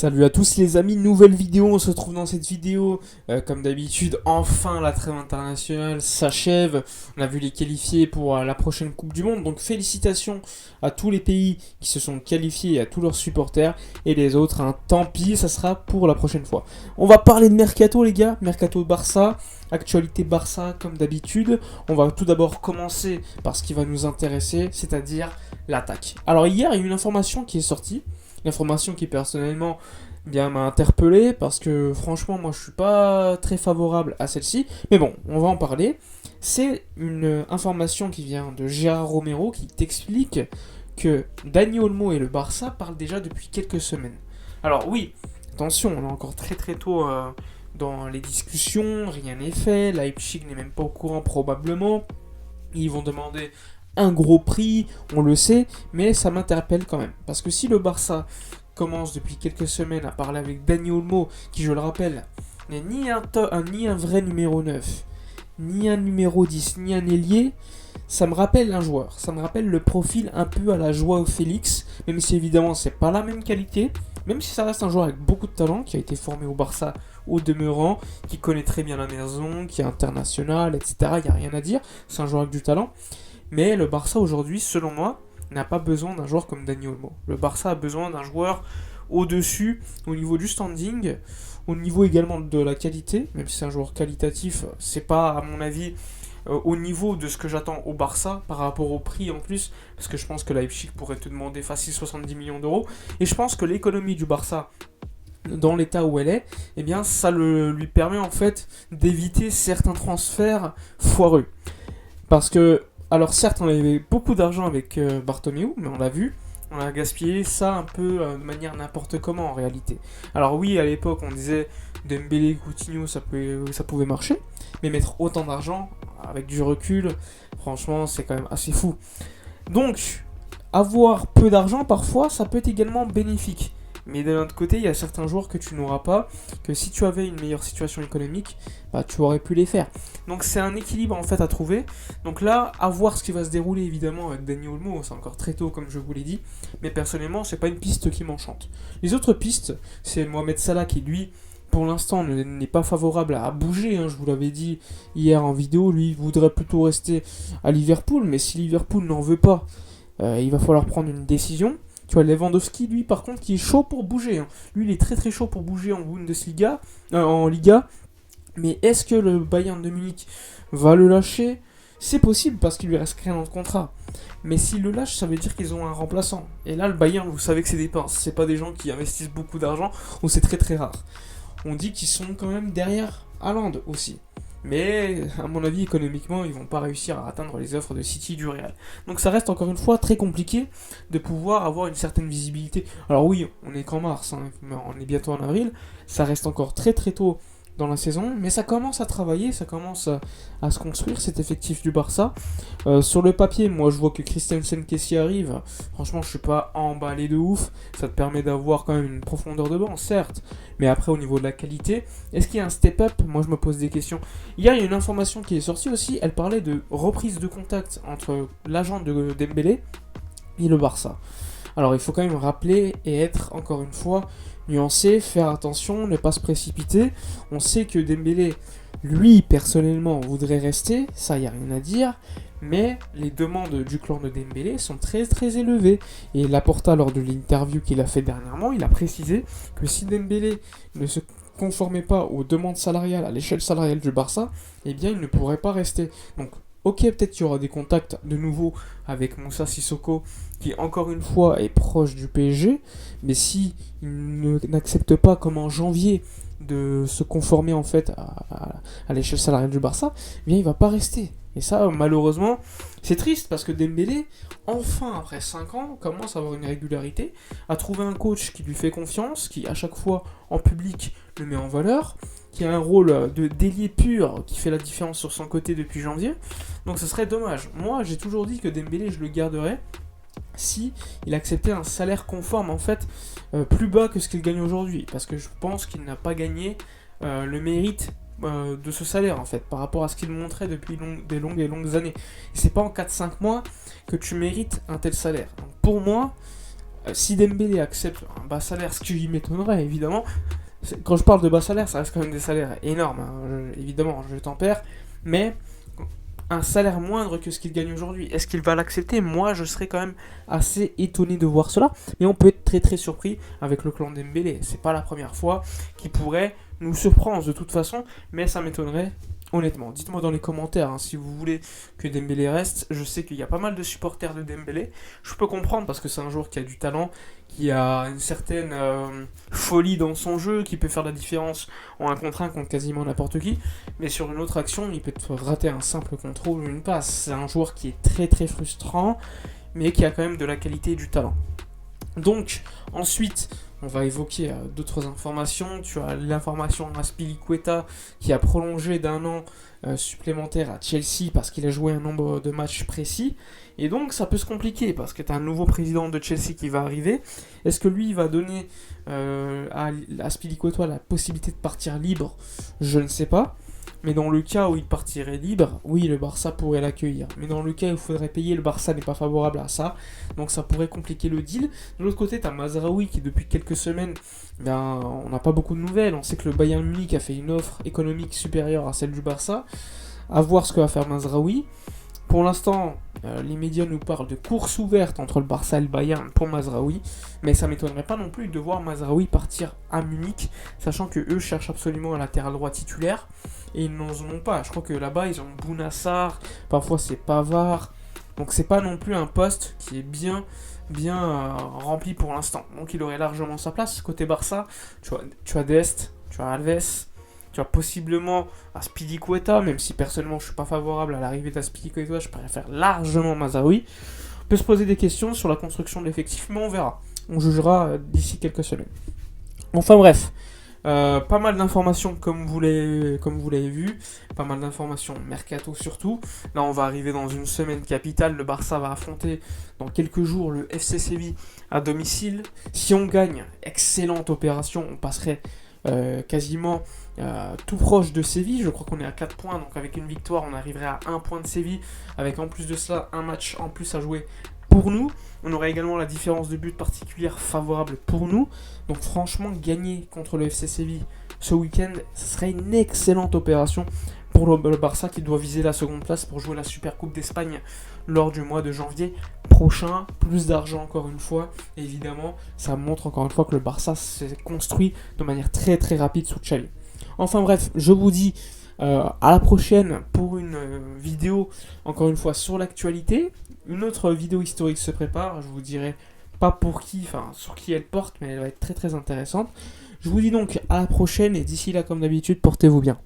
Salut à tous les amis, nouvelle vidéo, on se retrouve dans cette vidéo. Comme d'habitude, enfin la trêve internationale s'achève. On a vu les qualifiés pour la prochaine Coupe du Monde. Donc félicitations à tous les pays qui se sont qualifiés et à tous leurs supporters. Et les autres, tant pis, ça sera pour la prochaine fois. On va parler de Mercato les gars, Mercato Barça. Actualité Barça comme d'habitude. On va tout d'abord commencer par ce qui va nous intéresser, c'est-à-dire l'attaque. Alors hier, il y a une information qui est sortie. Une information qui personnellement m'a interpellé parce que franchement moi je suis pas très favorable à celle-ci. Mais bon, on va en parler. C'est une information qui vient de Gérard Romero qui t'explique que Dani Olmo et le Barça parlent déjà depuis quelques semaines. Alors oui, attention, on est encore très très tôt dans les discussions, rien n'est fait, Leipzig n'est même pas au courant probablement. Ils vont demander un gros prix, on le sait, mais ça m'interpelle quand même. Parce que si le Barça commence depuis quelques semaines à parler avec Dani Olmo, qui je le rappelle, n'est ni un vrai numéro 9, ni un numéro 10, ni un ailier, ça me rappelle un joueur. Ça me rappelle le profil un peu à la Joao Félix, même si évidemment c'est pas la même qualité, même si ça reste un joueur avec beaucoup de talent, qui a été formé au Barça au demeurant, qui connaît très bien la maison, qui est international, etc. Il n'y a rien à dire, c'est un joueur avec du talent. Mais le Barça aujourd'hui, selon moi, n'a pas besoin d'un joueur comme Dani Olmo. Le Barça a besoin d'un joueur au-dessus, au niveau du standing, au niveau également de la qualité, même si c'est un joueur qualitatif, c'est pas à mon avis au niveau de ce que j'attends au Barça par rapport au prix en plus, parce que je pense que Leipzig pourrait te demander facile 70 millions d'euros, et je pense que l'économie du Barça dans l'état où elle est, eh bien ça lui permet en fait d'éviter certains transferts foireux. Parce que alors certes, on avait beaucoup d'argent avec Bartomeu, mais on l'a vu, on a gaspillé ça un peu de manière n'importe comment en réalité. Alors oui, à l'époque, on disait Dembélé, Coutinho, ça pouvait marcher, mais mettre autant d'argent avec du recul, franchement, c'est quand même assez fou. Donc, avoir peu d'argent, parfois, ça peut être également bénéfique. Mais d'un autre côté, il y a certains joueurs que tu n'auras pas, que si tu avais une meilleure situation économique, bah, tu aurais pu les faire. Donc c'est un équilibre en fait à trouver. Donc là, à voir ce qui va se dérouler évidemment avec Dani Olmo, c'est encore très tôt comme je vous l'ai dit, mais personnellement, c'est pas une piste qui m'enchante. Les autres pistes, c'est Mohamed Salah qui lui, pour l'instant, n'est pas favorable à bouger, hein, je vous l'avais dit hier en vidéo, lui il voudrait plutôt rester à Liverpool, mais si Liverpool n'en veut pas, il va falloir prendre une décision. Tu vois, Lewandowski, lui, par contre, qui est chaud pour bouger. Hein. Lui, il est très très chaud pour bouger en Bundesliga, en Liga. Mais est-ce que le Bayern de Munich va le lâcher ? C'est possible parce qu'il lui reste rien dans le contrat. Mais s'il le lâche, ça veut dire qu'ils ont un remplaçant. Et là, le Bayern, vous savez que c'est des pinces. C'est pas des gens qui investissent beaucoup d'argent, ou c'est très très rare. On dit qu'ils sont quand même derrière Haaland aussi. Mais à mon avis, économiquement, ils vont pas réussir à atteindre les offres de City du Real. Donc ça reste encore une fois très compliqué de pouvoir avoir une certaine visibilité. Alors oui, on est qu'en mars, hein, on est bientôt en avril, ça reste encore très très tôt dans la saison, mais ça commence à travailler, ça commence à se construire cet effectif du Barça. Sur le papier, moi je vois que Christensen Kessie arrive, franchement je suis pas emballé de ouf, ça te permet d'avoir quand même une profondeur de banc, certes, mais après au niveau de la qualité, est-ce qu'il y a un step-up ? Moi je me pose des questions. Hier il y a une information qui est sortie aussi, elle parlait de reprise de contact entre l'agent de Dembélé et le Barça. Alors il faut quand même rappeler et être encore une fois nuancé, faire attention, ne pas se précipiter. On sait que Dembélé, lui personnellement, voudrait rester, ça y a rien à dire, mais les demandes du clan de Dembélé sont très très élevées. Et Laporta, lors de l'interview qu'il a fait dernièrement, il a précisé que si Dembélé ne se conformait pas aux demandes salariales, à l'échelle salariale du Barça, eh bien il ne pourrait pas rester. Donc ok, peut-être qu'il y aura des contacts de nouveau avec Moussa Sissoko, qui encore une fois est proche du PSG, mais si il n'accepte pas comme en janvier de se conformer en fait à l'échelle salariale du Barça, eh bien il va pas rester. Et ça, malheureusement, c'est triste parce que Dembélé, enfin après 5 ans, commence à avoir une régularité, a trouvé un coach qui lui fait confiance, qui à chaque fois en public le met en valeur, qui a un rôle de d'ailier pur qui fait la différence sur son côté depuis janvier. Donc ce serait dommage. Moi, j'ai toujours dit que Dembélé, je le garderais si il acceptait un salaire conforme en fait plus bas que ce qu'il gagne aujourd'hui, parce que je pense qu'il n'a pas gagné le mérite de ce salaire en fait par rapport à ce qu'il montrait depuis des longues et longues années. Et c'est pas en 4-5 mois que tu mérites un tel salaire. Donc, pour moi, Si Dembélé accepte un bas salaire, ce qui m'étonnerait évidemment, quand je parle de bas salaire, ça reste quand même des salaires énormes, hein, évidemment, je tempère, mais un salaire moindre que ce qu'il gagne aujourd'hui. Est-ce qu'il va l'accepter? Moi, je serais quand même assez étonné de voir cela, mais on peut être très très surpris avec le clan Dembélé. C'est pas la première fois qu'il pourrait nous surprendre de toute façon, mais ça m'étonnerait. Honnêtement, dites-moi dans les commentaires hein, si vous voulez que Dembélé reste. Je sais qu'il y a pas mal de supporters de Dembélé. Je peux comprendre parce que c'est un joueur qui a du talent, qui a une certaine folie dans son jeu, qui peut faire la différence en un contre un contre quasiment n'importe qui. Mais sur une autre action, il peut te rater un simple contrôle ou une passe. C'est un joueur qui est très très frustrant, mais qui a quand même de la qualité et du talent. Donc, ensuite, on va évoquer d'autres informations. Tu as l'information Azpilicueta qui a prolongé d'un an supplémentaire à Chelsea parce qu'il a joué un nombre de matchs précis. Et donc, ça peut se compliquer parce que tu as un nouveau président de Chelsea qui va arriver. Est-ce que lui, il va donner à Azpilicueta la possibilité de partir libre? Je ne sais pas. Mais dans le cas où il partirait libre, oui, le Barça pourrait l'accueillir. Mais dans le cas où il faudrait payer, le Barça n'est pas favorable à ça. Donc ça pourrait compliquer le deal. De l'autre côté, tu as Mazraoui qui, depuis quelques semaines, on n'a pas beaucoup de nouvelles. On sait que le Bayern Munich a fait une offre économique supérieure à celle du Barça. À voir ce que va faire Mazraoui. Pour l'instant, les médias nous parlent de course ouverte entre le Barça et le Bayern pour Mazraoui, mais ça m'étonnerait pas non plus de voir Mazraoui partir à Munich, sachant que eux cherchent absolument un latéral droit titulaire, et ils n'en ont pas. Je crois que là-bas, ils ont Bounassar, parfois c'est Pavard, donc c'est pas non plus un poste qui est bien rempli pour l'instant. Donc il aurait largement sa place. Côté Barça, tu as Dest, tu as Alves, tu as possiblement Azpilicueta, même si personnellement je suis pas favorable à l'arrivée d'Azpilicueta, je préfère largement Mazraoui. On peut se poser des questions sur la construction de l'effectif, mais on verra. On jugera d'ici quelques semaines. Enfin bref, pas mal d'informations comme vous l'avez vu, pas mal d'informations mercato surtout. Là on va arriver dans une semaine capitale, le Barça va affronter dans quelques jours le FC Séville à domicile. Si on gagne, excellente opération, on passerait quasiment tout proche de Séville. Je crois qu'on est à 4 points, donc avec une victoire on arriverait à 1 point de Séville, avec en plus de cela un match en plus à jouer pour nous. On aurait également la différence de but particulière favorable pour nous. Donc franchement, gagner contre le FC Séville ce week-end, ce serait une excellente opération pour le Barça qui doit viser la seconde place pour jouer la Super Coupe d'Espagne lors du mois de janvier prochain. Plus d'argent encore une fois. Et évidemment, ça montre encore une fois que le Barça s'est construit de manière très très rapide sous Xavi. Enfin bref, je vous dis à la prochaine pour une vidéo encore une fois sur l'actualité. Une autre vidéo historique se prépare, je vous dirai pas pour qui, enfin sur qui elle porte, mais elle va être très très intéressante. Je vous dis donc à la prochaine et d'ici là comme d'habitude, portez-vous bien.